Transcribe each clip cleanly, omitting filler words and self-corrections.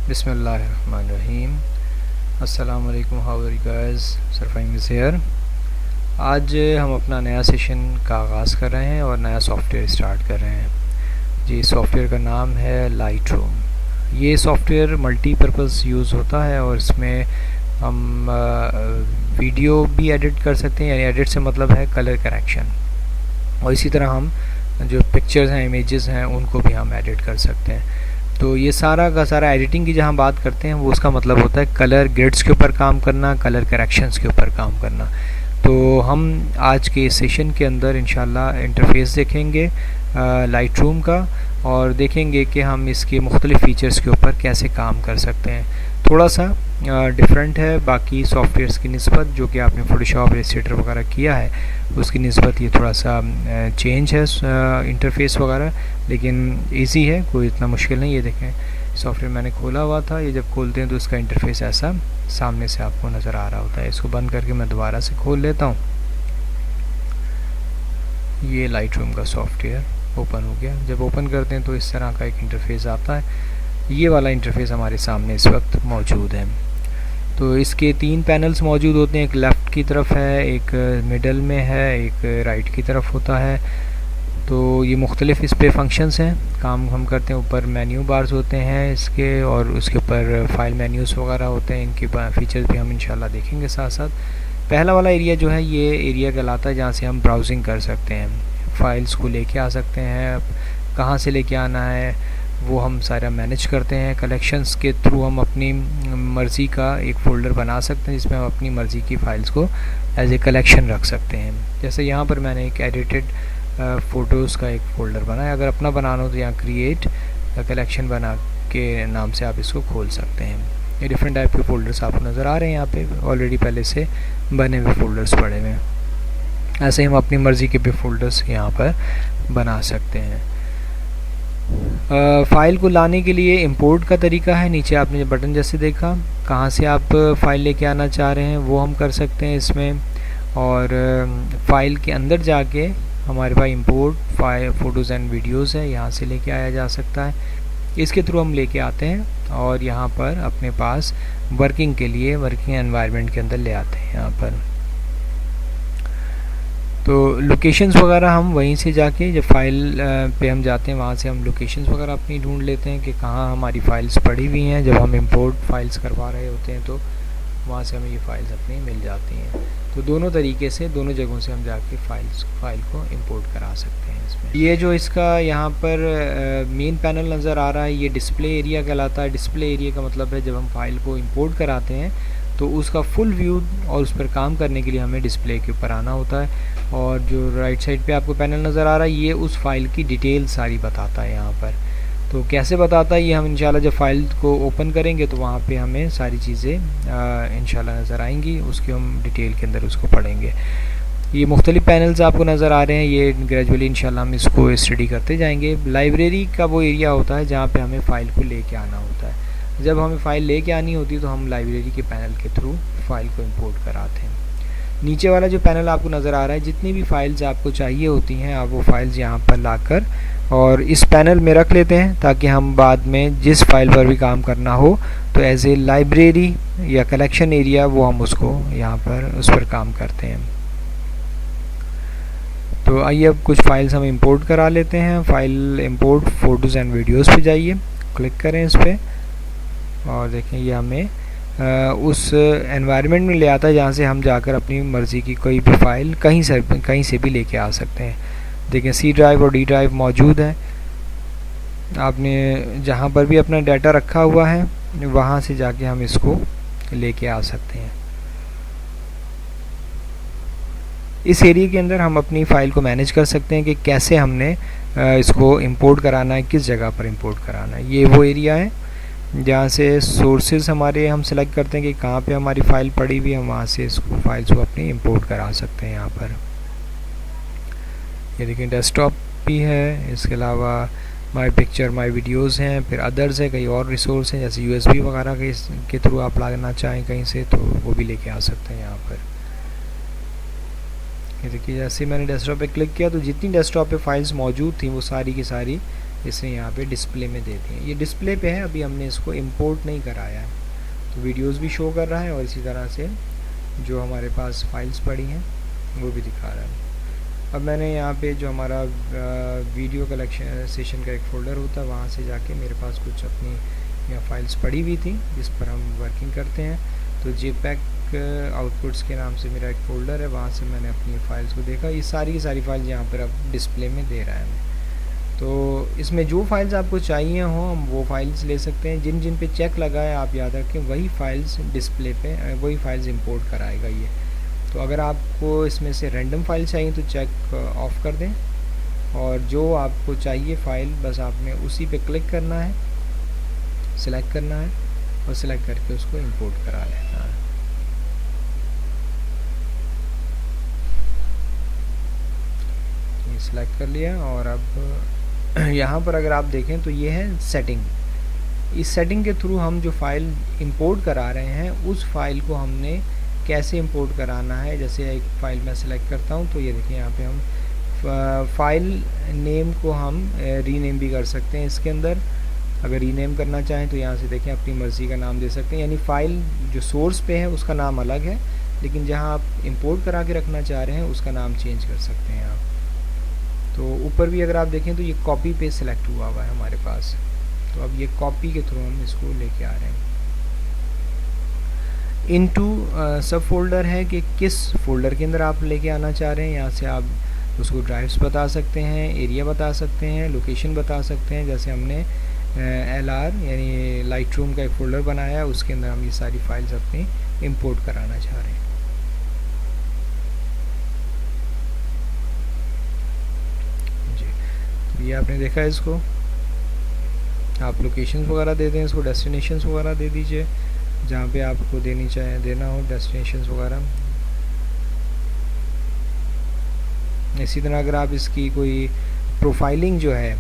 बिस्मिल्लाहिर्रहमानिर्रहीम। अस्सलाम वालेकुम, how are you guys? Sir Fahim is here. आज हम अपना नया सेशन का आगाज़ कर रहे हैं और नया सॉफ्टवेयर स्टार्ट कर रहे हैं। जी, सॉफ्टवेयर का नाम है लाइटरूम। ये सॉफ्टवेयर मल्टीपर्पज़ यूज़ होता है और इसमें हम वीडियो भी एडिट कर सकते हैं, यानी एडिट से मतलब है कलर करेक्शन, और इसी तरह हम जो पिक्चर्स हैं, इमेजेस हैं, उनको भी हम एडिट कर सकते हैं। तो ये सारा का सारा एडिटिंग की जहाँ बात करते हैं वो उसका मतलब होता है कलर ग्रेड्स के ऊपर काम करना, कलर करेक्शंस के ऊपर काम करना। तो हम आज के सेशन के अंदर इंशाल्लाह इंटरफेस देखेंगे लाइटरूम का, और देखेंगे कि हम इसके मुख्तलिफ़ फ़ीचर्स के ऊपर कैसे काम कर सकते हैं। थोड़ा सा डिफरेंट है बाकी सॉफ्टवेयर्स की निस्बत, जो कि आपने फ़ोटोशॉप, इलस्ट्रेटर वगैरह किया है उसकी निस्बत ये थोड़ा सा चेंज है इंटरफेस वगैरह, लेकिन इजी है, कोई इतना मुश्किल नहीं। ये देखें, सॉफ्टवेयर मैंने खोला हुआ था, ये जब खोलते हैं तो इसका इंटरफेस ऐसा सामने से आपको नज़र आ रहा होता है। इसको बंद करके मैं दोबारा से खोल लेता हूँ। ये लाइटरूम का सॉफ्टवेयर ओपन हो गया। जब ओपन करते हैं तो इस तरह का एक इंटरफेस आता है। ये वाला इंटरफेस हमारे सामने इस वक्त मौजूद है। तो इसके 3 पैनल्स मौजूद होते हैं, एक लेफ़्ट की तरफ है, एक मिडल में है, एक राइट की तरफ होता है। तो ये मुख्तलिफ़ इस पे फंक्शंस हैं, काम हम करते हैं। ऊपर मेन्यू बार्स होते हैं इसके, और उसके ऊपर फाइल मेन्यूज़ वगैरह होते हैं, इनके फीचर्स भी हम इंशाल्लाह देखेंगे साथ साथ। पहला वाला एरिया जो है ये एरिया कहलाता है जहाँ से हम ब्राउजिंग कर सकते हैं, फ़ाइल्स को लेके आ सकते हैं। कहाँ से लेके आना है वो हम सारा मैनेज करते हैं। कलेक्शंस के थ्रू हम अपनी मर्ज़ी का एक फ़ोल्डर बना सकते हैं जिसमें हम अपनी मर्ज़ी की फ़ाइल्स को एज ए कलेक्शन रख सकते हैं। जैसे यहाँ पर मैंने एक एडिटेड फ़ोटोज़ का एक फ़ोल्डर बनाया। अगर अपना बनाना हो तो यहाँ क्रिएट कलेक्शन बना के नाम से आप इसको खोल सकते हैं। ये डिफरेंट टाइप के फ़ोल्डर्स आपको नज़र आ रहे हैं यहाँ पे, ऑलरेडी पहले से बने हुए फ़ोल्डर्स पड़े हुए हैं। ऐसे ही हम अपनी मर्ज़ी के भी फ़ोल्डर्स यहाँ पर बना सकते हैं। फ़ाइल को लाने के लिए इंपोर्ट का तरीका है। नीचे आपने जो बटन जैसे देखा, कहाँ से आप फ़ाइल लेके आना चाह रहे हैं वो हम कर सकते हैं इसमें। और फ़ाइल के अंदर जाके हमारे पास इंपोर्ट फ़ोटोज़ एंड वीडियोज़ है, यहाँ से लेके आया जा सकता है। इसके थ्रू हम लेके आते हैं और यहाँ पर अपने पास वर्किंग के लिए वर्किंग एनवायरनमेंट के अंदर ले आते हैं। यहाँ पर तो लोकेशंस वगैरह हम वहीं से जाके जब फ़ाइल पे हम जाते हैं वहाँ से हम लोकेशंस वगैरह अपनी ढूंढ लेते हैं कि कहाँ हमारी फ़ाइल्स पड़ी हुई हैं। जब हम इंपोर्ट फाइल्स करवा रहे होते हैं तो वहाँ से हमें ये फ़ाइल्स अपनी मिल जाती हैं। तो दोनों तरीके से, दोनों जगहों से हम जाके फ़ाइल को इंपोर्ट करा सकते हैं इसमें। ये जो इसका यहाँ पर मेन पैनल नज़र आ रहा है, ये डिस्प्ले एरिया कहलाता है। डिस्प्ले एरिया का मतलब है जब हम फ़ाइल को इंपोर्ट कराते हैं तो उसका फुल व्यू और उस पर काम करने के लिए हमें डिस्प्ले के ऊपर आना होता है। और जो राइट साइड पे आपको पैनल नज़र आ रहा है ये उस फाइल की डिटेल सारी बताता है यहाँ पर। तो कैसे बताता है ये हम इंशाल्लाह जब फ़ाइल को ओपन करेंगे तो वहाँ पे हमें सारी चीज़ें इंशाल्लाह नज़र आएंगी, उसकी हम डिटेल के अंदर उसको पढ़ेंगे। ये मुख्तलिफ़ पैनल्स आपको नज़र आ रहे हैं, ये ग्रेजुअली इंशाल्लाह हम इसको स्टडी करते जाएंगे। लाइब्रेरी का वो एरिया होता है जहाँ पर हमें फ़ाइल को लेके आना होता है। जब हमें फ़ाइल लेके आनी होती है तो हम लाइब्रेरी के पैनल के थ्रू फ़ाइल को इंपोर्ट कराते हैं। नीचे वाला जो पैनल आपको नज़र आ रहा है, जितनी भी फ़ाइल्स आपको चाहिए होती हैं आप वो फ़ाइल्स यहाँ पर लाकर और इस पैनल में रख लेते हैं, ताकि हम बाद में जिस फाइल पर भी काम करना हो तो एज ए लाइब्रेरी या कलेक्शन एरिया वो हम उसको यहाँ पर उस पर काम करते हैं। तो आइए अब कुछ फ़ाइल्स हम इंपोर्ट करा लेते हैं। File import photos and videos पे जाइए, क्लिक करें इस पर और देखें ये हमें उस एनवायरनमेंट में ले आता है जहाँ से हम जाकर अपनी मर्ज़ी की कोई भी फ़ाइल कहीं से भी लेके आ सकते हैं। देखें सी ड्राइव और डी ड्राइव मौजूद है। आपने जहाँ पर भी अपना डाटा रखा हुआ है वहाँ से जाके हम इसको लेके आ सकते हैं। इस एरिया के अंदर हम अपनी फ़ाइल को मैनेज कर सकते हैं कि कैसे हमने इसको इंपोर्ट कराना है, किस जगह पर इंपोर्ट कराना है। ये वो एरिया है जहाँ से सोर्सेज हमारे हम सेलेक्ट करते हैं कि कहाँ पे हमारी फ़ाइल पड़ी हुई है, हम वहाँ से इसको फाइल्स को अपनी इंपोर्ट करा सकते हैं। यहाँ पर ये देखिए डेस्कटॉप भी है, इसके अलावा माई पिक्चर, माई वीडियोज़ हैं, फिर अदर्स है, कई और रिसोर्स हैं जैसे USB वगैरह के थ्रू आप लाना चाहें कहीं से तो वो भी लेके आ सकते हैं। यहाँ पर ये देखिए जैसे मैंने डेस्कटॉप पे क्लिक किया तो जितनी डेस्कटॉप पे फाइल्स मौजूद थी वो सारी की सारी इसने यहाँ पे डिस्प्ले में दे दिए। ये डिस्प्ले पे है, अभी हमने इसको इंपोर्ट नहीं कराया है, तो वीडियोस भी शो कर रहा है और इसी तरह से जो हमारे पास फाइल्स पड़ी हैं वो भी दिखा रहा है। अब मैंने यहाँ पे जो हमारा वीडियो कलेक्शन सेशन का एक फ़ोल्डर होता है, वहाँ से जाके मेरे पास कुछ अपनी यहाँ फाइल्स पड़ी हुई थी जिस पर हम वर्किंग करते हैं। तो JPEG आउटपुट्स के नाम से मेरा एक फ़ोल्डर है, वहाँ से मैंने अपनी फ़ाइल्स को देखा। ये सारी की सारी फाइल्स यहाँ पर अब डिस्प्ले में दे रहा है हमें। तो इसमें जो फाइल्स आपको चाहिए हों हम वो फाइल्स ले सकते हैं। जिन जिन पे चेक लगा है आप याद रखें वही फाइल्स डिस्प्ले पे, वही फाइल्स इंपोर्ट कराएगा ये। तो अगर आपको इसमें से रैंडम फाइल चाहिए तो चेक ऑफ कर दें, और जो आपको चाहिए फ़ाइल बस आपने उसी पे क्लिक करना है, सिलेक्ट करना है और सिलेक्ट करके उसको इंपोर्ट करा लेना है। ये सिलेक्ट कर लिया और अब यहाँ पर अगर आप देखें तो ये है सेटिंग। इस सेटिंग के थ्रू हम जो फ़ाइल इंपोर्ट करा रहे हैं उस फाइल को हमने कैसे इंपोर्ट कराना है। जैसे एक फ़ाइल मैं सिलेक्ट करता हूँ तो ये देखिए यहाँ पे हम फ़ाइल नेम को हम रीनेम भी कर सकते हैं। इसके अंदर अगर रीनेम करना चाहें तो यहाँ से देखें अपनी मर्ज़ी का नाम दे सकते हैं, यानी फ़ाइल जो सोर्स पे है उसका नाम अलग है, लेकिन जहाँ आप इंपोर्ट करा के रखना चाह रहे हैं उसका नाम चेंज कर सकते हैं आप। तो ऊपर भी अगर आप देखें तो ये कॉपी पे सिलेक्ट हुआ है हमारे पास, तो अब ये कॉपी के थ्रू हम इसको लेके आ रहे हैं। इनटू सब फोल्डर है कि किस फोल्डर के अंदर आप लेके आना चाह रहे हैं। यहाँ से आप उसको ड्राइव्स बता सकते हैं, एरिया बता सकते हैं, लोकेशन बता सकते हैं। जैसे हमने LR यानी लाइट रूम का एक फ़ोल्डर बनाया है, उसके अंदर हम ये सारी फाइल्स अपनी इंपोर्ट कराना चाह रहे हैं। जी, तो ये आपने देखा है। इसको आप लोकेशंस वगैरह दे दें, इसको डेस्टिनेशंस वगैरह दे दीजिए जहाँ पे आपको देना हो डेस्टिनेशंस वगैरह। इसी तरह अगर आप इसकी कोई प्रोफाइलिंग जो है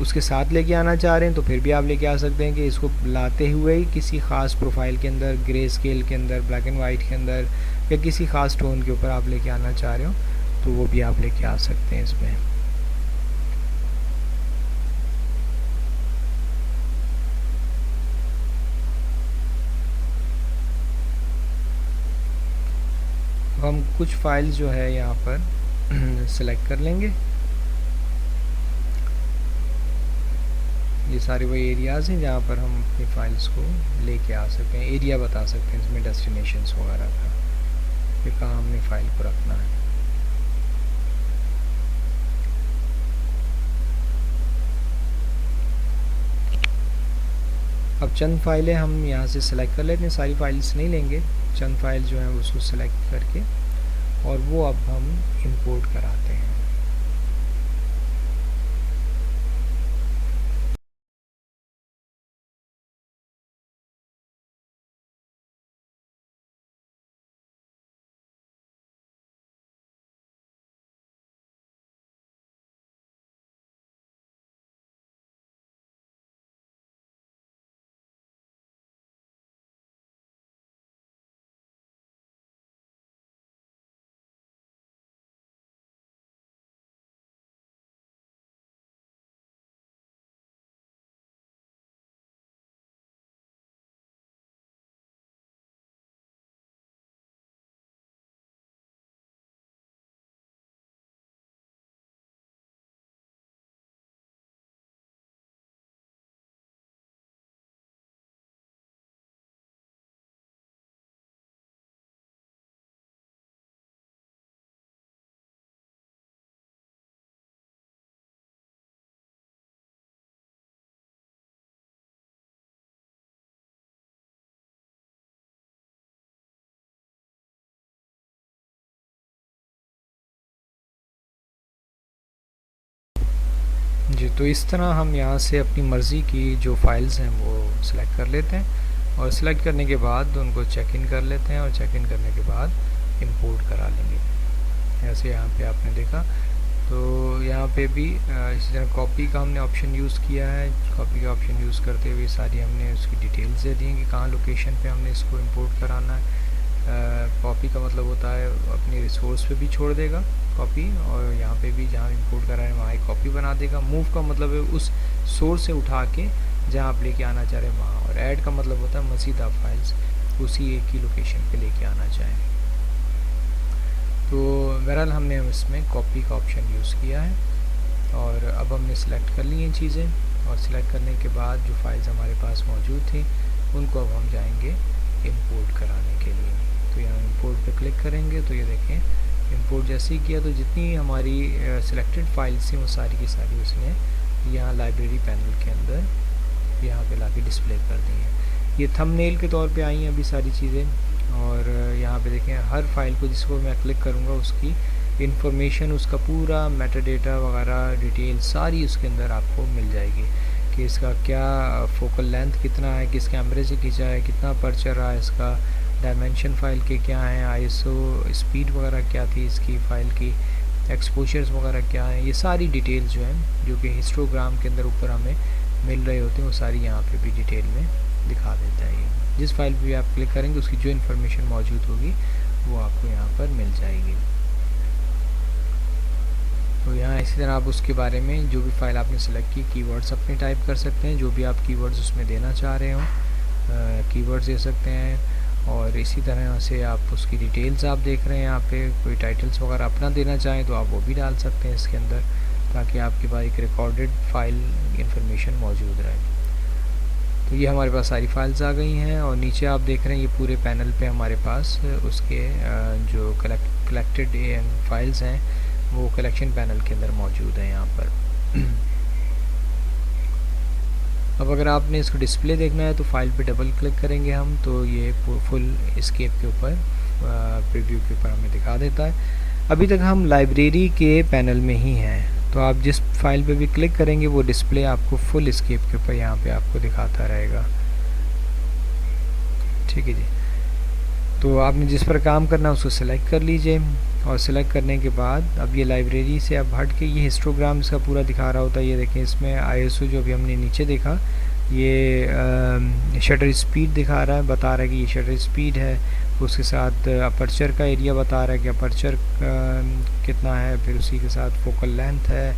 उसके साथ लेके आना चाह रहे हैं तो फिर भी आप लेके आ सकते हैं कि इसको लाते हुए ही किसी ख़ास प्रोफाइल के अंदर, ग्रे स्केल के अंदर, ब्लैक एंड वाइट के अंदर या किसी ख़ास टोन के ऊपर आप लेके आना चाह रहे हो तो वो भी आप लेके आ सकते हैं इसमें। हम कुछ फाइल्स जो है यहाँ पर सिलेक्ट कर लेंगे। ये सारे वही एरियाज़ हैं जहाँ पर हम अपनी फाइल्स को लेके आ सकते हैं। एरिया बता सकते हैं इसमें डेस्टिनेशंस वगैरह का, कि कहाँ हमने फ़ाइल को रखना है। अब चंद फाइलें हम यहाँ से सिलेक्ट कर लेते हैं, सारी फाइल्स नहीं लेंगे, चंद फाइल जो हैं उसको सिलेक्ट करके और वो अब हम इंपोर्ट कराते हैं। जी, तो इस तरह हम यहाँ से अपनी मर्ज़ी की जो फाइल्स हैं वो सिलेक्ट कर लेते हैं और सिलेक्ट करने के बाद उनको चेक इन कर लेते हैं और चेक इन करने के बाद इंपोर्ट करा लेंगे। ऐसे यहाँ पे आपने देखा। तो यहाँ पे भी इसी तरह कॉपी का हमने ऑप्शन यूज़ किया है। कॉपी का ऑप्शन यूज़ करते हुए सारी हमने उसकी डिटेल्स दे दी हैं कि कहाँ लोकेशन पे हमने इसको इंपोर्ट कराना है। कॉपी का मतलब होता है अपनी रिसोर्स पे भी छोड़ देगा कॉपी, और यहाँ पे भी जहाँ इंपोर्ट करा है वहाँ एक कॉपी बना देगा। मूव का मतलब है उस सोर्स से उठा के जहाँ आप लेके आना चाह रहे हैं वहाँ, और ऐड का मतलब होता है मज़ीद आप फाइल्स उसी एक ही लोकेशन पे लेके आना चाहें। तो बहरहाल हमने इसमें कॉपी का ऑप्शन यूज़ किया है, और अब हमने सेलेक्ट कर ली हैं चीज़ें, और सिलेक्ट करने के बाद जो फाइल्स हमारे पास मौजूद थी उनको अब हम जाएंगे इंपोर्ट कराने के लिए। तो यहाँ इंपोर्ट पे क्लिक करेंगे तो ये देखें इंपोर्ट जैसे ही किया तो जितनी हमारी सिलेक्टेड फाइल्स थी वो सारी की सारी उसने यहाँ लाइब्रेरी पैनल के अंदर यहाँ पे लाके डिस्प्ले कर दी हैं। ये थंबनेल के तौर पे आई हैं अभी सारी चीज़ें, और यहाँ पे देखें हर फाइल को जिसको मैं क्लिक करूँगा उसकी इंफॉर्मेशन, उसका पूरा मेटाडेटा वगैरह डिटेल सारी उसके अंदर आपको मिल जाएगी कि इसका क्या फोकल लेंथ कितना है, किस कैमरे से खींचा है, कितना अपर्चर रहा है इसका, डायमेंशन फाइल के क्या हैं, आईएसओ स्पीड वगैरह क्या थी इसकी फ़ाइल की, एक्सपोजर्स वगैरह क्या हैं, ये सारी डिटेल्स जो हैं जो कि हिस्टोग्राम के अंदर ऊपर हमें मिल रहे होते हैं वो सारी यहाँ पे भी डिटेल में दिखा देता है। जिस फाइल पे भी आप क्लिक करेंगे उसकी जो इन्फॉर्मेशन मौजूद होगी वो आपको यहाँ पर मिल जाएगी। तो यहाँ इसी तरह आप उसके बारे में जो भी फाइल आपने सेलेक्ट की कीवर्ड्स अपने टाइप कर सकते हैं, जो भी आप कीवर्ड्स उसमें देना चाह रहे हो कीवर्ड्स दे सकते हैं, और इसी तरह से आप उसकी डिटेल्स आप देख रहे हैं यहाँ पे कोई टाइटल्स वगैरह अपना देना चाहें तो आप वो भी डाल सकते हैं इसके अंदर, ताकि आपके पास एक रिकॉर्डेड फाइल इंफॉर्मेशन मौजूद रहे। तो ये हमारे पास सारी फाइल्स आ गई हैं, और नीचे आप देख रहे हैं ये पूरे पैनल पे हमारे पास उसके जो कलेक्टेड फाइल्स हैं वो कलेक्शन पैनल के अंदर मौजूद है यहाँ पर। अब अगर आपने इसको डिस्प्ले देखना है तो फाइल पे डबल क्लिक करेंगे हम, तो ये फुल एस्केप के ऊपर प्रीव्यू के ऊपर हमें दिखा देता है। अभी तक हम लाइब्रेरी के पैनल में ही हैं, तो आप जिस फाइल पे भी क्लिक करेंगे वो डिस्प्ले आपको फुल एस्केप के ऊपर यहाँ पे आपको दिखाता रहेगा। ठीक है जी, तो आपने जिस पर काम करना है उसको सिलेक्ट कर लीजिए, और सिलेक्ट करने के बाद अब ये लाइब्रेरी से अब हट के ये हिस्टोग्राम इसका पूरा दिखा रहा होता है। ये देखें इसमें आईएसओ जो अभी हमने नीचे देखा ये शटर स्पीड दिखा रहा है, बता रहा है कि ये शटर स्पीड है, उसके साथ अपर्चर का एरिया बता रहा है कि अपर्चर कितना है, फिर उसी के साथ फोकल लेंथ है,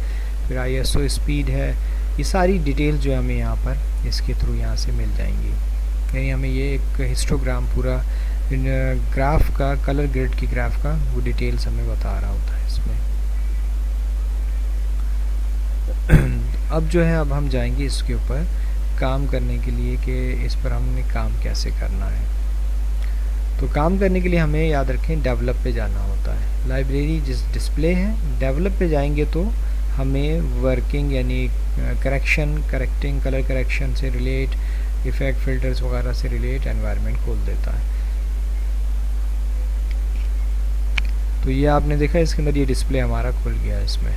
फिर आईएसओ स्पीड है। ये सारी डिटेल जो हमें यहाँ पर इसके थ्रू यहाँ से मिल जाएंगी, यानी हमें ये एक हिस्टोग्राम पूरा ग्राफ का कलर ग्रेड की ग्राफ का वो डिटेल्स हमें बता रहा होता है इसमें। अब जो है अब हम जाएंगे इसके ऊपर काम करने के लिए कि इस पर हमने काम कैसे करना है। तो काम करने के लिए हमें याद रखें डेवलप पे जाना होता है। लाइब्रेरी जिस डिस्प्ले है डेवलप पे जाएंगे तो हमें वर्किंग यानी करेक्टिंग कलर करेक्शन से रिलेट, इफेक्ट फिल्टर्स वगैरह से रिलेट एनवायरनमेंट खोल देता है। तो ये आपने देखा इसके अंदर ये डिस्प्ले हमारा खुल गया इसमें।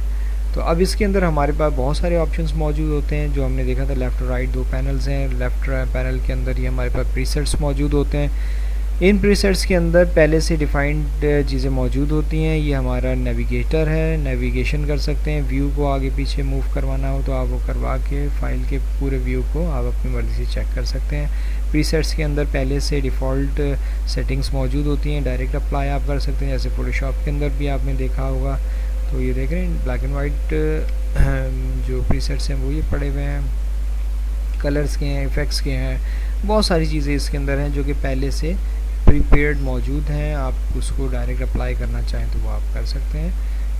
तो अब इसके अंदर हमारे पास बहुत सारे ऑप्शंस मौजूद होते हैं, जो हमने देखा था लेफ़्ट और राइट दो पैनल्स हैं। लेफ़्ट पैनल के अंदर ये हमारे पास प्रीसेट्स मौजूद होते हैं। इन प्रीसेट्स के अंदर पहले से डिफाइंड चीज़ें मौजूद होती हैं। ये हमारा नेविगेटर है, नेविगेशन कर सकते हैं। व्यू को आगे पीछे मूव करवाना हो तो आप वो करवा के फाइल के पूरे व्यू को आप अपनी मर्ज़ी से चेक कर सकते हैं। प्रीसेट्स के अंदर पहले से डिफ़ॉल्ट सेटिंग्स मौजूद होती हैं, डायरेक्ट अप्लाई आप कर सकते हैं, जैसे फ़ोटोशॉप के अंदर भी आपने देखा होगा। तो ये देख रहे हैं ब्लैक एंड वाइट जो प्रीसेट्स हैं वो ये पड़े हुए हैं, कलर्स के हैं, इफ़ेक्ट्स के हैं, बहुत सारी चीज़ें इसके अंदर हैं जो कि पहले से प्रीपेयर्ड मौजूद हैं। आप उसको डायरेक्ट अप्लाई करना चाहें तो वो आप कर सकते हैं।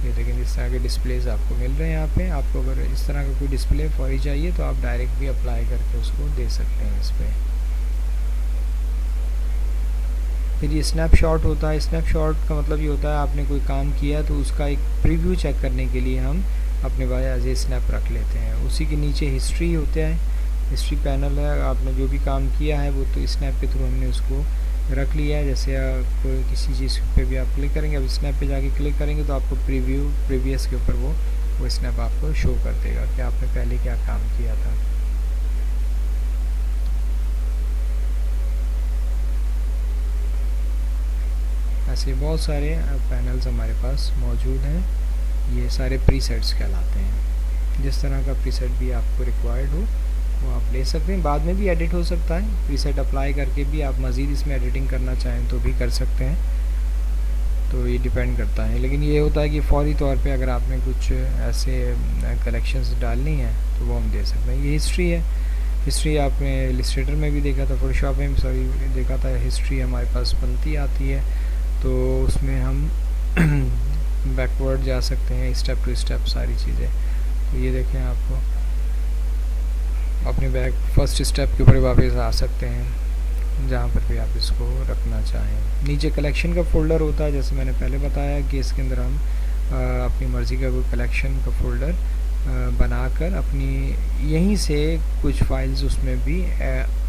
ये देखें इस तरह के डिस्प्लेज आपको मिल रहे हैं यहाँ पे। आपको अगर इस तरह का कोई डिस्प्ले फौरी चाहिए तो आप डायरेक्ट भी अप्लाई करके उसको दे सकते हैं इस पर। फिर ये स्नैपशॉट होता है। स्नैपशॉट का मतलब ये होता है आपने कोई काम किया तो उसका एक प्रीव्यू चेक करने के लिए हम अपने पास एज ए स्नैप रख लेते हैं। उसी के नीचे हिस्ट्री होता है, हिस्ट्री पैनल है। आपने जो भी काम किया है वो तो स्नैप के थ्रू हमने उसको रख लिया है। जैसे आप किसी चीज़ पे भी आप क्लिक करेंगे, अब स्नैप पे जाके क्लिक करेंगे तो आपको प्रीवियस के ऊपर वो स्नैप आपको शो कर देगा कि आपने पहले क्या काम किया था। ऐसे बहुत सारे पैनल्स हमारे पास मौजूद हैं। ये सारे प्रीसेट्स कहलाते हैं। जिस तरह का प्रीसेट भी आपको रिक्वायर्ड हो वो आप ले सकते हैं। बाद में भी एडिट हो सकता है, प्रीसेट अप्लाई करके भी आप मज़ीद इसमें एडिटिंग करना चाहें तो भी कर सकते हैं। तो ये डिपेंड करता है। लेकिन ये होता है कि फौरी तौर पे अगर आपने कुछ ऐसे कलेक्शंस डालनी है तो वो हम दे सकते हैं। ये हिस्ट्री है। हिस्ट्री आपने इलस्ट्रेटर में भी देखा था, फोटोशॉप में भी सॉरी देखा था, हिस्ट्री हमारे पास बनती आती है। तो उसमें हम बैकवर्ड जा सकते हैं, स्टेप टू स्टेप सारी चीज़ें। तो ये देखें, आपको अपने बैक फर्स्ट स्टेप के ऊपर वापस आ सकते हैं जहाँ पर भी आप इसको रखना चाहें। नीचे कलेक्शन का फ़ोल्डर होता है, जैसे मैंने पहले बताया कि इसके अंदर हम अपनी मर्ज़ी का कोई कलेक्शन का फ़ोल्डर बनाकर अपनी यहीं से कुछ फाइल्स उसमें भी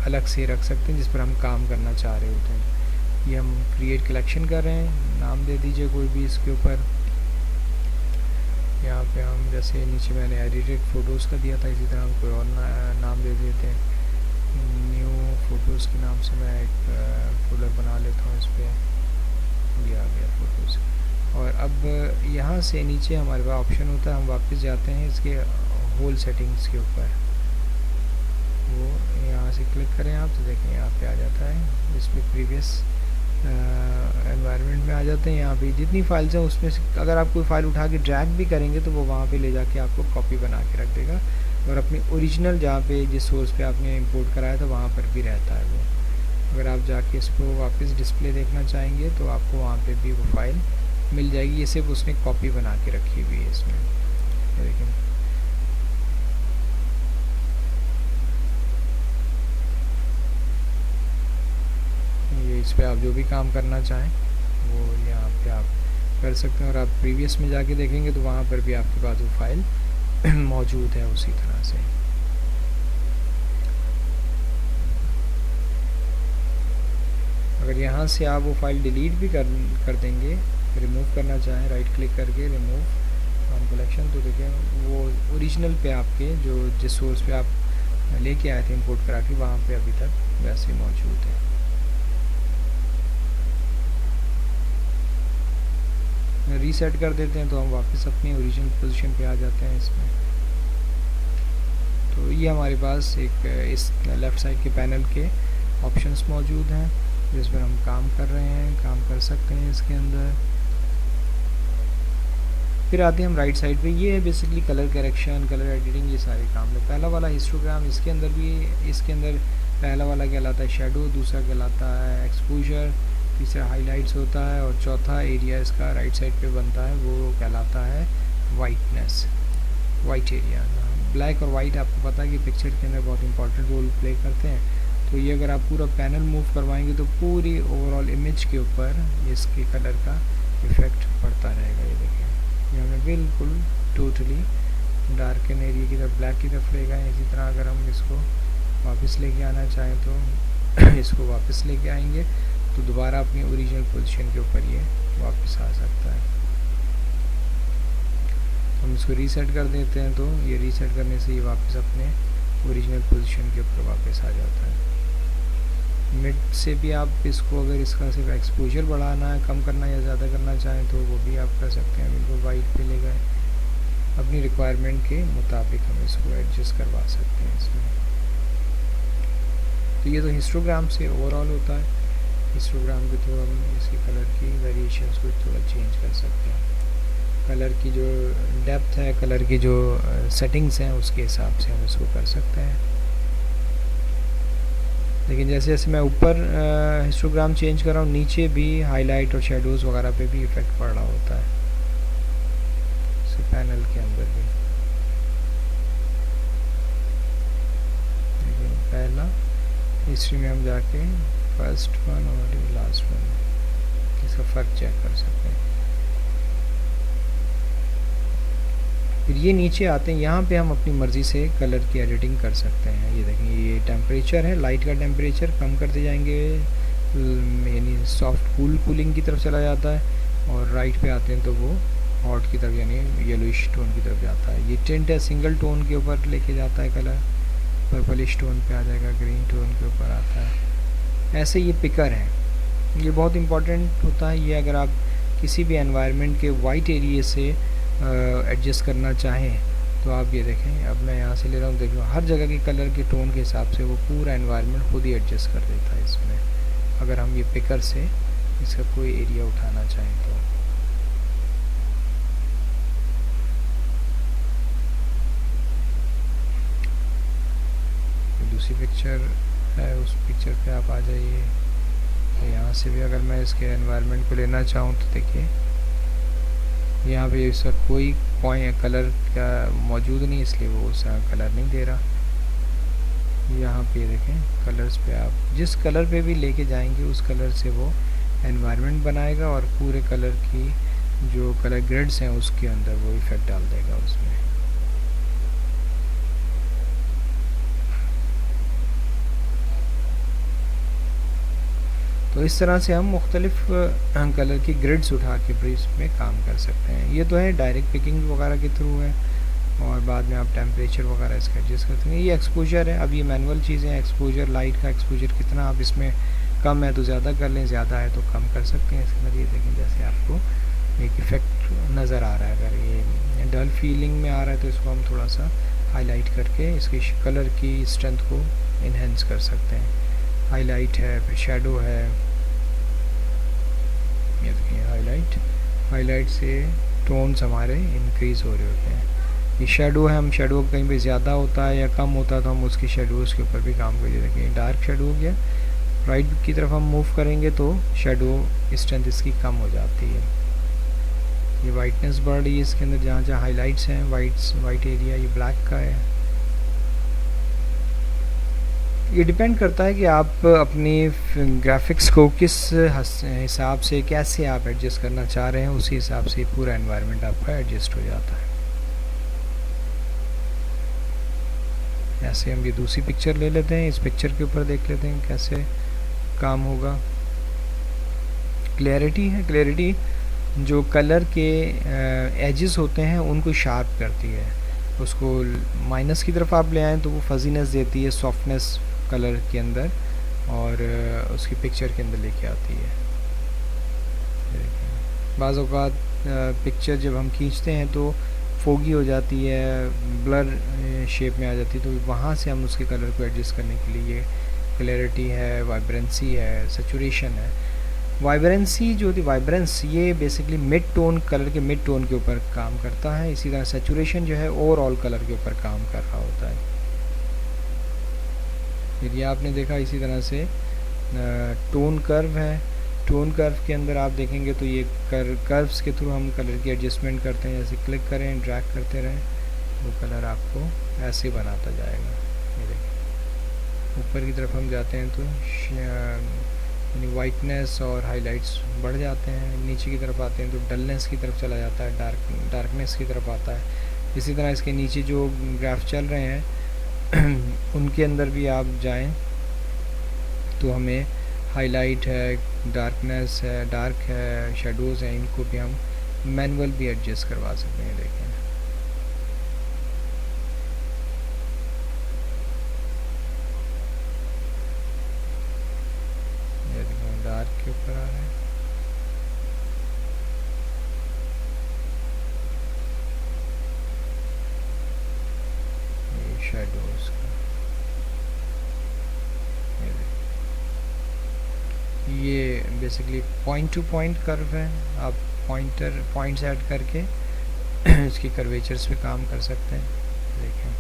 अलग से रख सकते हैं जिस पर हम काम करना चाह रहे होते हैं। ये हम क्रिएट कलेक्शन कर रहे हैं, नाम दे दीजिए कोई भी इसके ऊपर। यहाँ पे हम जैसे नीचे मैंने एडिटेड फ़ोटोज़ का दिया था, इसी तरह हम कोई और नाम दे देते हैं। न्यू फ़ोटोज़ के नाम से मैं एक फोल्डर बना लेता हूँ। इस पर ये आ गया फ़ोटोज़। और अब यहाँ से नीचे हमारे पास ऑप्शन होता है, हम वापस जाते हैं इसके होल सेटिंग्स के ऊपर। वो यहाँ से क्लिक करें आप तो देखें यहाँ पे आ जाता है, इस पर प्रीवियस एनवायरनमेंट में आ जाते हैं। यहाँ पे जितनी फाइल्स हैं उसमें से अगर आप कोई फ़ाइल उठा के ड्रैग भी करेंगे तो वो वहाँ पे ले जाके आपको कॉपी बना के रख देगा, और अपनी ओरिजिनल जहाँ पे जिस सोर्स पे आपने इंपोर्ट कराया था वहाँ पर भी रहता है वो। अगर आप जाके इसको वापस डिस्प्ले देखना चाहेंगे तो आपको वहाँ पे भी वो फाइल मिल जाएगी। ये सिर्फ उसने कॉपी बना के रखी हुई है इसमें, देखिए। ये इस पर आप जो भी काम करना चाहें वो यहाँ पे आप कर सकते हैं। और आप प्रीवियस में जाके देखेंगे तो वहाँ पर भी आपके पास वो फाइल मौजूद है उसी तरह से। अगर यहाँ से आप वो फाइल डिलीट भी कर देंगे, रिमूव करना चाहें राइट क्लिक करके रिमूव फ्रॉम कलेक्शन, तो देखिए वो ओरिजिनल पे आपके जो जिस सोर्स पे आप लेके आए थे इंपोर्ट करा के वहाँ पे अभी तक वैसे मौजूद है। रीसेट कर देते हैं तो हम वापस अपनी ओरिजिनल पोजीशन पे आ जाते हैं इसमें। तो ये हमारे पास एक इस लेफ़्ट साइड के पैनल के ऑप्शंस मौजूद हैं जिस पर हम काम कर रहे हैं, काम कर सकते हैं इसके अंदर। फिर आते हैं हम राइट साइड पे, ये है basically colour correction, colour editing, ये सारे काम है। पहला वाला हिस्टोग्राम, इसके अंदर भी इसके अंदर पहला वाला कहलाता है शेडो, दूसरा कहलाता है एक्सपोजर, तीसरा हाइलाइट्स होता है, और चौथा एरिया इसका राइट साइड पे बनता है वो कहलाता है वाइटनेस, वाइट एरिया। ब्लैक और वाइट आपको पता है कि पिक्चर के अंदर बहुत इंपॉर्टेंट रोल प्ले करते हैं। तो ये अगर आप पूरा पैनल मूव करवाएंगे तो पूरी ओवरऑल इमेज के ऊपर इसके कलर का इफ़ेक्ट पड़ता रहेगा। ये देखिए, ये हमें बिल्कुल टोटली डार्क एरिया की तरफ, ब्लैक की तरफ ले गए। इसी तरह अगर हम इसको वापस लेके आना चाहें तो इसको वापस लेके आएंगे तो दोबारा अपनी ओरिजिनल पोजीशन के ऊपर ये वापस आ सकता है। हम इसको रीसेट कर देते हैं तो ये रीसेट करने से ये वापस अपने ओरिजिनल पोजीशन के ऊपर वापस आ जाता है। मिड से भी आप इसको अगर इसका सिर्फ एक्सपोजर बढ़ाना है, कम करना या ज़्यादा करना चाहें तो वो भी आप कर सकते हैं। बिल्कुल वाइट पे ले गए, अपनी रिक्वायरमेंट के मुताबिक हम इसको एडजस्ट करवा सकते हैं इसमें। तो ये तो हिस्टोग्राम से ओवरऑल होता है। हिस्टोग्राम के थ्रू हम इसकी कलर की वेरिएशंस को थोड़ा चेंज कर सकते हैं। कलर की जो डेप्थ है, कलर की जो सेटिंग्स हैं उसके हिसाब से हम इसको कर सकते हैं। लेकिन जैसे जैसे मैं ऊपर हिस्टोग्राम चेंज कर रहा हूँ, नीचे भी हाईलाइट और शेडोज़ वगैरह पे भी इफ़ेक्ट पड़ रहा होता है इस पैनल के अंदर भी। लेकिन पहला हिस्ट्री में हम जाके फर्स्ट वन और लास्ट वन इसका फ़र्क चेक कर सकते हैं। फिर ये नीचे आते हैं, यहाँ पे हम अपनी मर्ज़ी से कलर की एडिटिंग कर सकते हैं। ये देखें, ये टेम्परेचर है, लाइट का टेम्परेचर कम करते जाएंगे यानी सॉफ्ट कूलिंग की तरफ चला जाता है, और राइट पे आते हैं तो वो हॉट की तरफ यानी येलोइश टोन की तरफ जाता है। ये टिंट है, सिंगल टोन के ऊपर लेके जाता है कलर, पर्पलिश टोन पे आ जाएगा, ग्रीन टोन के ऊपर आता है। ऐसे ये पिकर है, ये बहुत इंपॉर्टेंट होता है। ये अगर आप किसी भी एनवायरनमेंट के वाइट एरिया से एडजस्ट करना चाहें तो आप ये देखें, अब मैं यहाँ से ले रहा हूँ, देखो हर जगह के कलर के टोन के हिसाब से वो पूरा एनवायरनमेंट खुद ही एडजस्ट कर देता है इसमें, अगर हम ये पिकर से इसका कोई एरिया उठाना चाहें तो। दूसरी पिक्चर है, उस पिक्चर पे आप आ जाइए। तो यहाँ से भी अगर मैं इसके एनवायरनमेंट को लेना चाहूँ तो देखिए यहाँ पे इसका कोई पॉइंट कलर का मौजूद नहीं, इसलिए वो उसका कलर नहीं दे रहा। यहाँ पे देखें कलर्स पे आप जिस कलर पे भी लेके जाएंगे उस कलर से वो एनवायरनमेंट बनाएगा और पूरे कलर की जो कलर ग्रेड्स हैं उसके अंदर वो इफेक्ट डाल देगा उसमें। तो इस तरह से हम मुख्तलिफ कलर की ग्रिड्स उठा के ब्रिज में काम कर सकते हैं। ये तो है डायरेक्ट पिकिंग वगैरह के थ्रू है, और बाद में आप टेम्परेचर वगैरह इसका एडजस्ट करते हैं। ये एक्सपोजर है, अब ये मैनुअल चीज़ें हैं। एक्सपोजर, लाइट का एक्सपोजर कितना आप इसमें कम है तो ज़्यादा कर लें, ज़्यादा है तो कम कर सकते हैं। इसके अंदर ये देखें जैसे आपको एक इफ़ेक्ट नज़र आ रहा है। अगर ये डल फीलिंग में आ रहा है तो इसको हम थोड़ा सा हाईलाइट करके इसकी कलर की स्ट्रेंथ को इन्हेंस कर सकते हैं। हाईलाइट है, फिर शेडो है, ये देखिए हाईलाइट से टोन्स हमारे इंक्रीज़ हो रहे होते हैं। ये शेडो है, हम शेडो कहीं पे ज़्यादा होता है या कम होता है तो हम उसकी शेडोज़ के ऊपर भी काम करिए। देखिए डार्क शेडो हो गया, राइट की तरफ हम मूव करेंगे तो शेडो स्ट्रेंथ इसकी कम हो जाती है। ये वाइटनेस बढ़ रही है इसके अंदर, जहाँ जहाँ हाईलाइट्स हैं वाइट एरिया ये ब्लैक का है। ये डिपेंड करता है कि आप अपनी ग्राफिक्स को किस हिसाब से कैसे आप एडजस्ट करना चाह रहे हैं, उसी हिसाब से पूरा एनवायरनमेंट आपका एडजस्ट हो जाता है। ऐसे हम ये दूसरी पिक्चर ले लेते हैं, इस पिक्चर के ऊपर देख लेते हैं कैसे काम होगा। क्लैरिटी है, क्लैरिटी जो कलर के एजेस होते हैं उनको शार्प करती है। उसको माइनस की तरफ आप ले आएँ तो वो फजीनेस देती है, सॉफ्टनेस कलर के अंदर, और उसकी पिक्चर के अंदर लेके आती है। बाज़ औक़ात पिक्चर जब हम खींचते हैं तो फोगी हो जाती है, ब्लर शेप में आ जाती है, तो वहाँ से हम उसके कलर को एडजस्ट करने के लिए क्लैरिटी है, वाइब्रेंसी है, सैचुरेशन है। वाइब्रेंसी जो होती वाइब्रेंस ये बेसिकली मिड टोन कलर के मिड टोन के ऊपर काम करता है। इसी तरह सैचुरेशन जो है ओवरऑल कलर के ऊपर काम कर रहा होता है। फिर ये आपने देखा इसी तरह से टोन कर्व है, टोन कर्व के अंदर आप देखेंगे तो ये कर्व्स के थ्रू हम कलर की एडजस्टमेंट करते हैं। जैसे क्लिक करें, ड्रैग करते रहें, वो कलर आपको ऐसे बनाता जाएगा। ये देखें ऊपर की तरफ हम जाते हैं तो यानी वाइटनेस और हाइलाइट्स बढ़ जाते हैं, नीचे की तरफ आते हैं तो डलनेस की तरफ चला जाता है, डार्कनेस की तरफ आता है। इसी तरह इसके नीचे जो ग्राफ चल रहे हैं उनके अंदर भी आप जाएं तो हमें हाईलाइट है, डार्कनेस है, डार्क है, शेडोज़ हैं, इनको भी हम मैनुअल भी एडजस्ट करवा सकते हैं। देखें ये देखें डार्क के ऊपर आ रहा है, ये शेडोज़ का। ये basically point two point curve है, आप पॉइंट्स ऐड करके इसकी कर्वेचर्स पे काम कर सकते हैं। देखें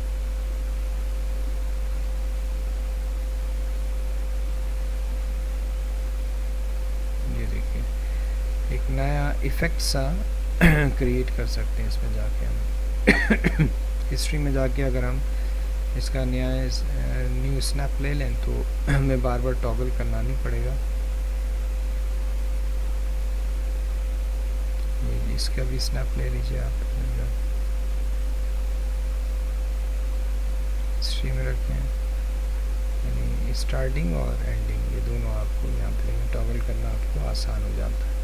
ये देखिए एक नया इफ़ेक्ट सा क्रिएट कर सकते हैं इसमें जाके हम हिस्ट्री में जाके अगर हम इसका नया न्यू स्नैप ले लें तो हमें बार बार टॉगल करना नहीं पड़ेगा। इसका भी स्नैप ले लीजिए आप, हिस्ट्री में रखें, यानी स्टार्टिंग और एंडिंग ये दोनों आपको यहाँ पे टॉगल करना आपको आसान हो जाता है।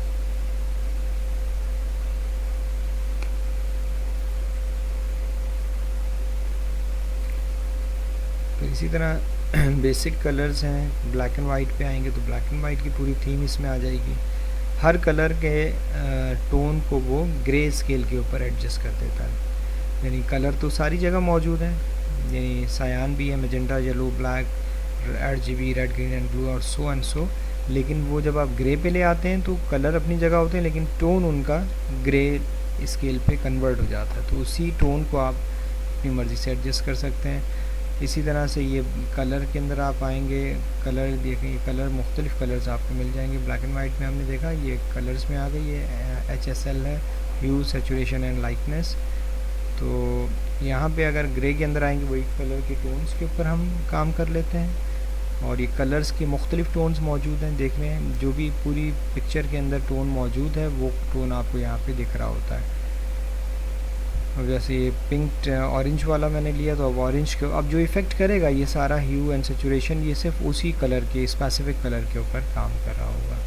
तो इसी तरह बेसिक कलर्स हैं, ब्लैक एंड वाइट पे आएंगे तो ब्लैक एंड वाइट की पूरी थीम इसमें आ जाएगी। हर कलर के टोन को वो ग्रे स्केल के ऊपर एडजस्ट कर देता है, यानी कलर तो सारी जगह मौजूद है, यानी सायान भी है, magenta, yellow, black, RGB, red, green and blue और सो एंड सो, लेकिन वो जब आप ग्रे पे ले आते हैं तो कलर अपनी जगह होते हैं लेकिन टोन उनका ग्रे स्केल पे कन्वर्ट हो जाता है। तो उसी टोन को आप अपनी मर्ज़ी से एडजस्ट कर सकते हैं। इसी तरह से ये कलर के अंदर आप आएंगे, कलर देखें, कलर मुख्तलिफ़ कलर्स आपको मिल जाएंगे। ब्लैक एंड वाइट में हमने देखा ये कलर्स में आ गई, ये HSL है, ह्यू, सैचुरेशन एंड लाइटनेस। तो यहाँ पे अगर ग्रे के अंदर आएंगे, वही कलर के टोन्स के ऊपर हम काम कर लेते हैं। और ये कलर्स के मुख्तलिफ़ टोन्स मौजूद हैं, देख रहे हैं, जो भी पूरी पिक्चर के अंदर टोन मौजूद है वो टोन आपको यहाँ पे दिख रहा होता है। और जैसे ये पिंक ऑरेंज वाला मैंने लिया, तो अब ऑरेंज के अब जो इफ़ेक्ट करेगा ये सारा ह्यू एंड सैचुरेशन, ये सिर्फ उसी कलर के स्पेसिफिक कलर के ऊपर काम कर रहा होगा।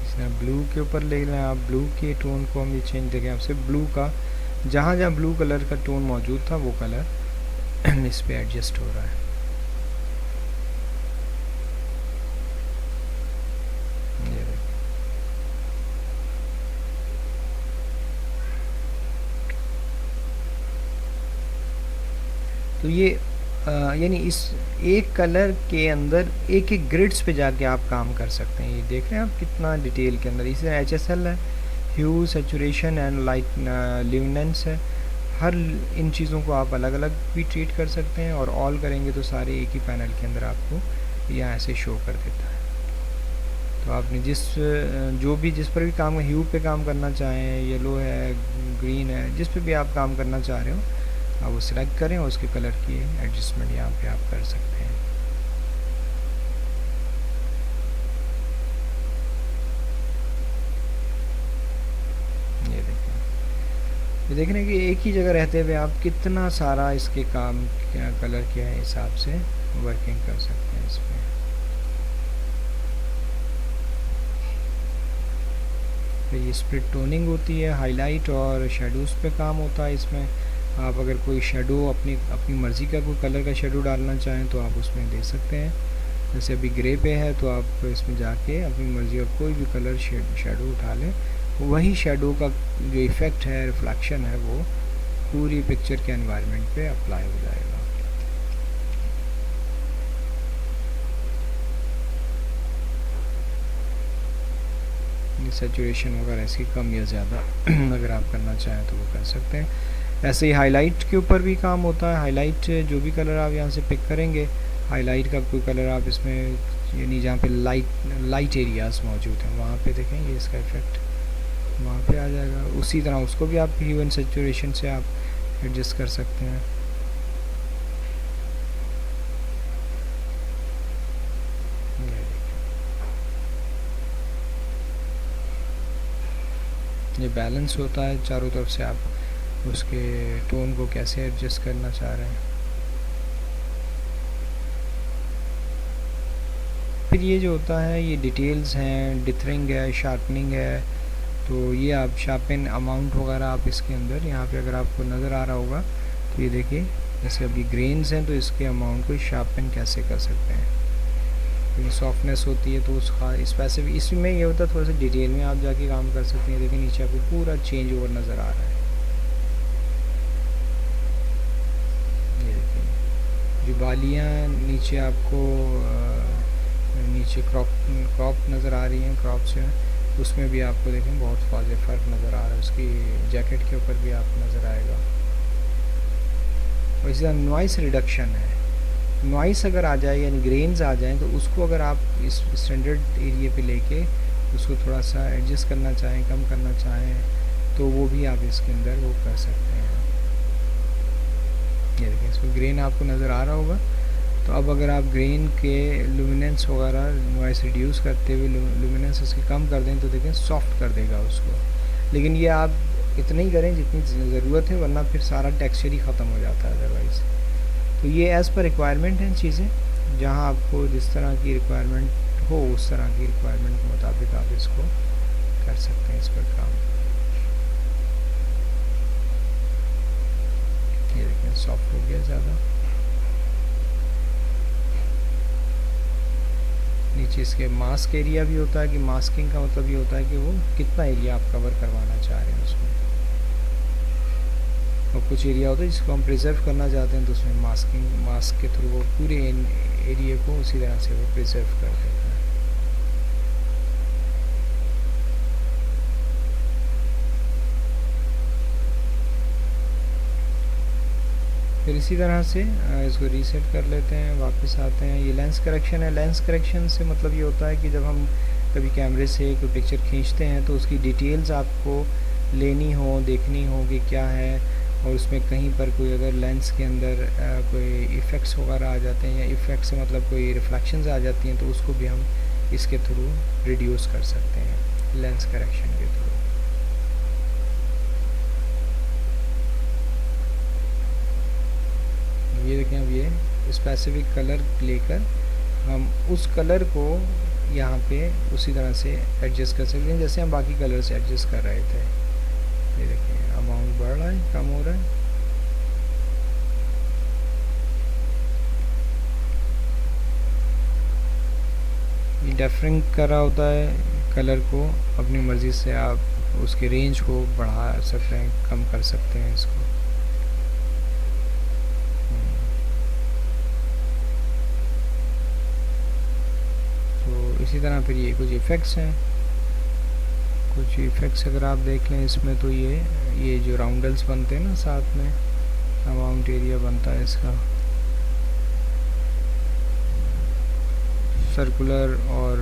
इस तरह ब्लू के ऊपर ले लें आप, ब्लू के टोन को हम ये चेंज देखें, अब सिर्फ ब्लू का जहाँ जहाँ ब्लू कलर का टोन मौजूद था वो कलर इस पर एडजस्ट हो रहा है। तो ये यानी इस एक कलर के अंदर एक एक ग्रिड्स पे जाके आप काम कर सकते हैं। ये देख रहे हैं आप कितना डिटेल के अंदर, इसे HSL है, ह्यू, सैचुरेशन एंड लाइट ल्यूमिनेंस है। हर इन चीज़ों को आप अलग अलग भी ट्रीट कर सकते हैं, और ऑल करेंगे तो सारे एक ही पैनल के अंदर आपको यहाँ ऐसे शो कर देता है। तो आपने जिस पर भी काम, ह्यू पे काम करना चाहें, येलो है, ग्रीन है, जिस पे भी आप काम करना चाह रहे हो आप वो सिलेक्ट करें और उसके कलर की एडजस्टमेंट यहाँ पे आप कर सकते हैं। ये देख रहे हैं कि एक ही जगह रहते हुए आप कितना सारा इसके काम क्या कलर के हिसाब से वर्किंग कर सकते हैं इसमें। फिर ये स्प्लिट टोनिंग होती है, हाईलाइट और शेडोज़ पे काम होता है इसमें। आप अगर कोई शेडो अपनी मर्ज़ी का कोई कलर का शेडो डालना चाहें तो आप उसमें दे सकते हैं। जैसे अभी ग्रे पे है तो आप इसमें जाके अपनी मर्ज़ी का कोई भी कलर शेडो उठा लें, वही शेडो का जो इफ़ेक्ट है, रिफ्लेक्शन है, वो पूरी पिक्चर के एनवायरनमेंट पे अप्लाई हो जाएगा। सैचुरेशन वगैरह इसकी कम या ज़्यादा अगर आप करना चाहें तो वो कर सकते हैं। ऐसे ही हाईलाइट के ऊपर भी काम होता है। हाईलाइट जो भी कलर आप यहाँ से पिक करेंगे, हाईलाइट का कोई कलर आप इसमें, यानी जहाँ पे लाइट एरियाज़ मौजूद हैं वहाँ पे देखें ये इसका इफ़ेक्ट वहाँ पे आ जाएगा। उसी तरह उसको भी आप ह्यू एंड सैचुरेशन से आप एडजस्ट कर सकते हैं। ये बैलेंस होता है, चारों तरफ से आप उसके टोन को कैसे एडजस्ट करना चाह रहे हैं। फिर ये जो होता है ये डिटेल्स हैं, डिथरिंग है, शार्पनिंग है। तो ये आप शार्पन अमाउंट वगैरह आप इसके अंदर यहाँ पे अगर आपको नज़र आ रहा होगा तो ये देखिए, जैसे अभी ग्रेन्स हैं तो इसके अमाउंट को शार्पन कैसे कर सकते हैं। सॉफ्टनेस होती है तो उसका स्पेसिफिक इसमें ये होता है, थोड़ा सा डिटेल में आप जाके काम कर सकते हैं। देखिए नीचे आपको पूरा चेंज ओवर नज़र आ रहा है। ये देखिए जो बालियाँ नीचे आपको नीचे क्रॉप नज़र आ रही हैं, क्रॉप से उसमें भी आपको देखें बहुत वाज़ेह फ़र्क नज़र आ रहा है। उसकी जैकेट के ऊपर भी आपको नज़र आएगा। और इसी तरह नॉइस रिडक्शन है, नॉइस अगर आ जाए यानी ग्रेन्स आ जाएं तो उसको अगर आप इस स्टैंडर्ड एरिया पे लेके उसको थोड़ा सा एडजस्ट करना चाहें, कम करना चाहें तो वो भी आप इसके अंदर वो कर सकते हैं। ये देखिए इसमें ग्रेन आपको नज़र आ रहा होगा। तो अब अगर आप ग्रेन के लुमिनेंस वगैरह नॉइस रिड्यूस करते हुए लुमिनेंस इसकी कम कर दें तो देखें सॉफ्ट कर देगा उसको। लेकिन ये आप इतना ही करें जितनी ज़रूरत है, वरना फिर सारा टेक्सचर ही ख़त्म हो जाता है अदरवाइज़। तो ये एज़ पर रिक्वायरमेंट हैं चीज़ें, जहाँ आपको जिस तरह की रिक्वायरमेंट हो उस तरह की रिक्वायरमेंट के मुताबिक आप इसको कर सकते हैं इस पर काम। ये देखिए सॉफ्ट हो गया ज़्यादा। नीचे इसके मास्क एरिया भी होता है कि मास्किंग का मतलब ये होता है कि वो कितना एरिया आप कवर करवाना चाह रहे हैं उसमें। और कुछ एरिया होता है जिसको हम प्रिजर्व करना चाहते हैं तो उसमें मास्क के थ्रू वो पूरे एरिया को उसी तरह से वो प्रिजर्व कर देता है। फिर इसी तरह से इसको रीसेट कर लेते हैं, वापस आते हैं। ये लेंस करेक्शन है। लेंस करेक्शन से मतलब ये होता है कि जब हम कभी कैमरे से कोई पिक्चर खींचते हैं तो उसकी डिटेल्स आपको लेनी हो, देखनी हो कि क्या है, और उसमें कहीं पर कोई अगर लेंस के अंदर कोई इफ़ेक्ट्स वगैरह आ जाते हैं, या इफ़ेक्ट से मतलब कोई रिफ्लेक्शंस आ जाती हैं, तो उसको भी हम इसके थ्रू रिड्यूस कर सकते हैं लेंस करेक्शन के थ्रू। ये देखें, अब ये स्पेसिफिक कलर लेकर हम उस कलर को यहाँ पे उसी तरह से एडजस्ट कर सकते हैं जैसे हम बाकी कलर से एडजस्ट कर रहे थे। ये देखें, अमाउंट बढ़ रहा है, कम हो रहा है। ये डेफरिंग कर रहा होता है कलर को, अपनी मर्ज़ी से आप उसकी रेंज को बढ़ा सकते हैं, कम कर सकते हैं इसको। तो इसी तरह फिर ये कुछ इफ़ेक्ट्स हैं। कुछ इफ़ेक्ट्स अगर आप देख लें इसमें, तो ये जो राउंडल्स बनते हैं ना साथ में, अमाउंट एरिया बनता है इसका, सर्कुलर और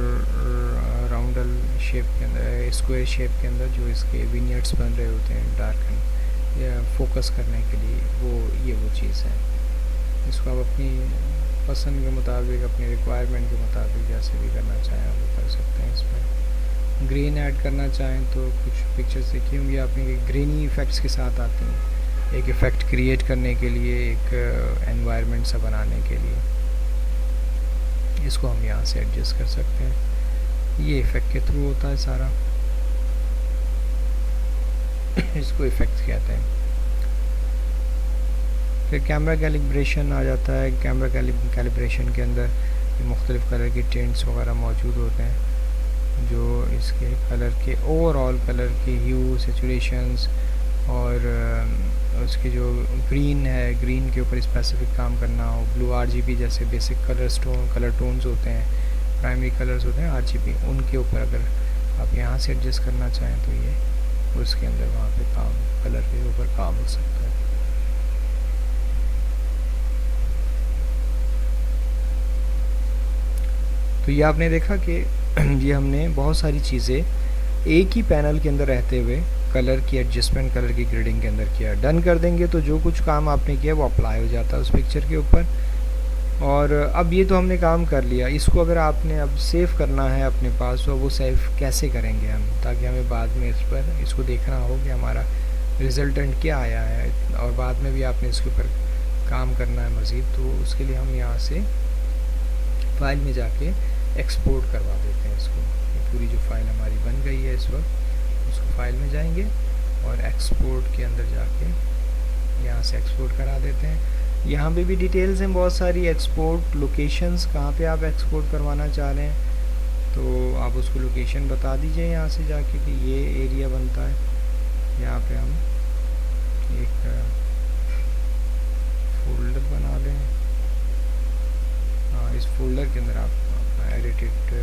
राउंडल शेप के अंदर, स्क्वायर शेप के अंदर जो इसके विनियर्ड्स बन रहे होते हैं डार्कन या फोकस करने के लिए, वो चीज़ है। इसको आप अपनी पसंद के मुताबिक, अपनी रिक्वायरमेंट के मुताबिक जैसे भी करना चाहें आप वो कर सकते हैं। इसमें ग्रीन ऐड करना चाहें तो कुछ पिक्चर्स देखी होंगी आपने, ग्रीनी इफ़ेक्ट्स के साथ आती हैं, एक इफ़ेक्ट क्रिएट करने के लिए, एक एनवायरनमेंट सा बनाने के लिए। इसको हम यहाँ से एडजस्ट कर सकते हैं। ये इफ़ेक्ट के थ्रू होता है सारा। इसको इफ़ेक्ट कहते हैं। फिर कैमरा कैलिब्रेशन आ जाता है। कैमरा कैलिब्रेशन के अंदर मुख्तलिफ़ कलर की टिंट्स वगैरह मौजूद होते हैं जो इसके कलर के ओवरऑल कलर के ह्यू, सैचुरेशंस और उसके जो ग्रीन है, ग्रीन के ऊपर स्पेसिफिक काम करना हो, ब्लू आरजीबी जैसे बेसिक कलर टोन्स होते हैं, प्राइमरी कलर्स होते हैं आरजीबी, उनके ऊपर अगर आप यहाँ से एडजस्ट करना चाहें तो ये उसके अंदर वहाँ पे काम, कलर के ऊपर काम हो सकता है। तो ये आपने देखा कि ये हमने बहुत सारी चीज़ें एक ही पैनल के अंदर रहते हुए कलर की एडजस्टमेंट, कलर की ग्रेडिंग के अंदर किया। डन कर देंगे तो जो कुछ काम आपने किया वो अप्लाई हो जाता है उस पिक्चर के ऊपर। और अब ये तो हमने काम कर लिया, इसको अगर आपने अब सेव करना है अपने पास तो वो सेव कैसे करेंगे हम, ताकि हमें बाद में इस पर इसको देखना हो कि हमारा रिजल्टेंट क्या आया है, और बाद में भी आपने इसके ऊपर काम करना है मज़ीद। तो उसके लिए हम यहाँ से फाइल में जाके एक्सपोर्ट करवा देते हैं इसको। ये पूरी जो फाइल हमारी बन गई है इस वक्त, उसको फाइल में जाएंगे और एक्सपोर्ट के अंदर जाके यहाँ से एक्सपोर्ट करा देते हैं। यहाँ पे भी डिटेल्स हैं बहुत सारी, एक्सपोर्ट लोकेशंस, कहाँ पे आप एक्सपोर्ट करवाना चाह रहे हैं तो आप उसको लोकेशन बता दीजिए यहाँ से जाके कि ये एरिया बनता है। यहाँ पे हम एक फोल्डर बना लें। हाँ, इस फोल्डर के अंदर आप अपना एडिटेड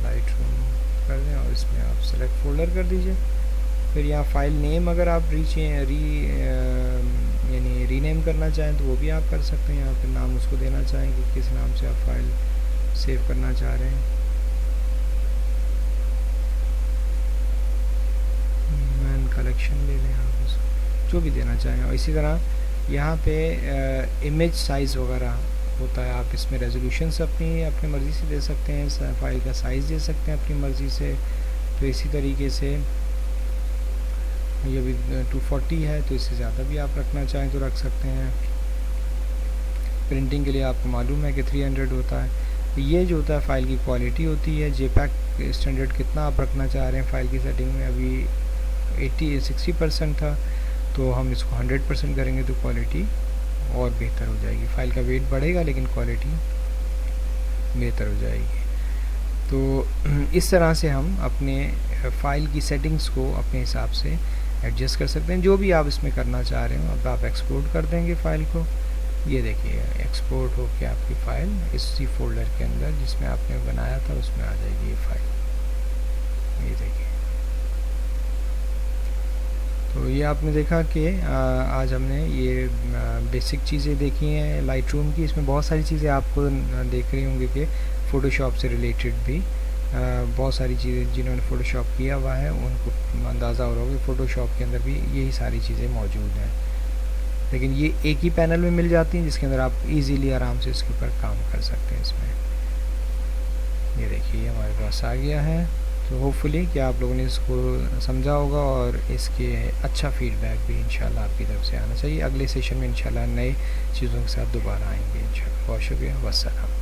लाइटरूम कर दें और इसमें आप सेलेक्ट फोल्डर कर दीजिए। फिर यहाँ फाइल नेम अगर आप यानी रीनेम करना चाहें तो वो भी आप कर सकते हैं। यहाँ पे नाम उसको देना चाहें कि किस नाम से आप फाइल सेव करना चाह रहे हैं। मैन कलेक्शन ले लें आप, उसको जो भी देना चाहें। और इसी तरह यहाँ पे इमेज साइज़ वगैरह होता है, आप इसमें रेजोल्यूशंस अपनी मर्ज़ी से दे सकते हैं, फाइल का साइज़ दे सकते हैं अपनी मर्ज़ी से। तो इसी तरीके से ये भी 240 है तो इससे ज़्यादा भी आप रखना चाहें तो रख सकते हैं। प्रिंटिंग के लिए आपको मालूम है कि 300 होता है। ये जो होता है फ़ाइल की क्वालिटी होती है, जेपैक स्टैंडर्ड कितना आप रखना चाह रहे हैं फ़ाइल की सेटिंग में। अभी 60% था, तो हम इसको 100% करेंगे तो क्वालिटी और बेहतर हो जाएगी। फ़ाइल का वेट बढ़ेगा लेकिन क्वालिटी बेहतर हो जाएगी। तो इस तरह से हम अपने फ़ाइल की सेटिंग्स को अपने हिसाब से एडजस्ट कर सकते हैं। जो भी आप इसमें करना चाह रहे हो अब आप एक्सपोर्ट कर देंगे फ़ाइल को। ये देखिए एक्सपोर्ट हो के आपकी फ़ाइल इसी फोल्डर के अंदर जिसमें आपने बनाया था उसमें आ जाएगी ये फ़ाइल। ये देखिए तो ये आपने देखा कि आज हमने ये बेसिक चीज़ें देखी हैं लाइट रूम की। इसमें बहुत सारी चीज़ें आपको देख रही होंगी कि फ़ोटोशॉप से रिलेटेड भी बहुत सारी चीज़ें जिन्होंने फ़ोटोशॉप किया हुआ है उनको अंदाज़ा हो रहा होगा कि फ़ोटोशॉप के अंदर भी यही सारी चीज़ें मौजूद हैं, लेकिन ये एक ही पैनल में मिल जाती हैं जिसके अंदर आप इजीली आराम से इसके ऊपर काम कर सकते हैं। इसमें ये देखिए हमारे पास आ गया है। तो होपफुली कि आप लोगों ने इसको समझा होगा और इसके अच्छा फीडबैक भी इंशाल्लाह आपकी तरफ से आना चाहिए। अगले सेशन में इंशाल्लाह नए चीज़ों के साथ दोबारा आएंगे इंशाल्लाह। बहुत शुक्रिया, वस्सलाम।